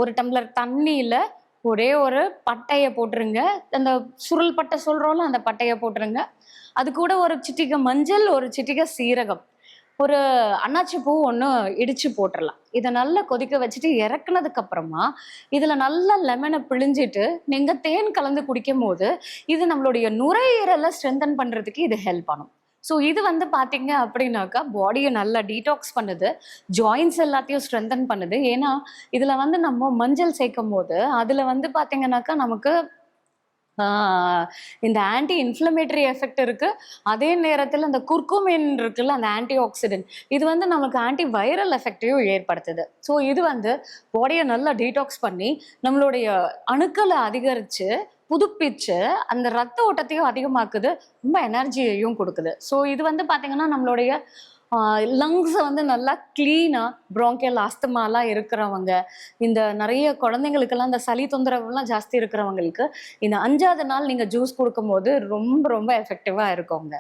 ஒரு டம்ளர் தண்ணியில ஒரே ஒரு பட்டைய போட்டுருங்க. அந்த சுருள் பட்டை சொல்றோம்ல, அந்த பட்டைய போட்டுருங்க. அது கூட ஒரு சிட்டிகை மஞ்சள், ஒரு சிட்டிகை சீரகம், ஒரு அன்னாச்சி பூ ஒண்ணு இடிச்சு போட்டுறலாம். இத நல்லா கொதிக்க வச்சுட்டு இறக்குனதுக்கு அப்புறமா, இதுல நல்லா லெமன பிழிஞ்சிட்டு, நீங்க தேன் கலந்து குடிக்கும்போது, இது நம்மளுடைய நுரையீரல ஸ்ட்ரென்தன் பண்றதுக்கு இது ஹெல்ப் பண்ணும். ஸோ இது வந்து பார்த்தீங்க அப்படின்னாக்கா, பாடிய நல்லா டீடாக்ஸ் பண்ணுது. ஜாயிண்ட்ஸ் எல்லாத்தையும் ஸ்ட்ரென்தன் பண்ணுது. ஏன்னா, இதுல வந்து நம்ம மஞ்சள் சேர்க்கும்போது, அதுல வந்து பார்த்தீங்கன்னாக்கா, நமக்கு ஆ இந்த ஆன்டி இன்ஃப்ளமேட்டரி எஃபெக்ட் இருக்கு. அதே நேரத்துல அந்த குர்குமின் இருக்குல்ல, அந்த ஆன்டி ஆக்ஸிடென்ட். இது வந்து நமக்கு ஆன்டி வைரல் எஃபெக்ட்டையும் ஏற்படுத்துது. ஸோ இது வந்து பாடிய நல்லா டீடாக்ஸ் பண்ணி, நம்மளுடைய அணுக்கள அதிகரிச்சு, புதுப்பிச்சு, அந்த ரத்த ஓட்டத்தையும் அதிகமாக்குது. ரொம்ப எனர்ஜியையும் குடுக்குது. ஸோ இது வந்து பார்த்தீங்கன்னா, நம்மளுடைய லங்ஸ வந்து நல்லா கிளீனா ப்ராங்கியல் ஆஸ்துமாலாம் இருக்கிறவங்க, இந்த நெறைய குழந்தைங்களுக்கெல்லாம் இந்த சளி தொந்தரவுலாம் ஜாஸ்தி இருக்கிறவங்களுக்கு, இந்த 5வது நாள் நீங்க ஜூஸ் குடுக்கும்போது ரொம்ப ரொம்ப எஃபெக்டிவா இருக்குங்க.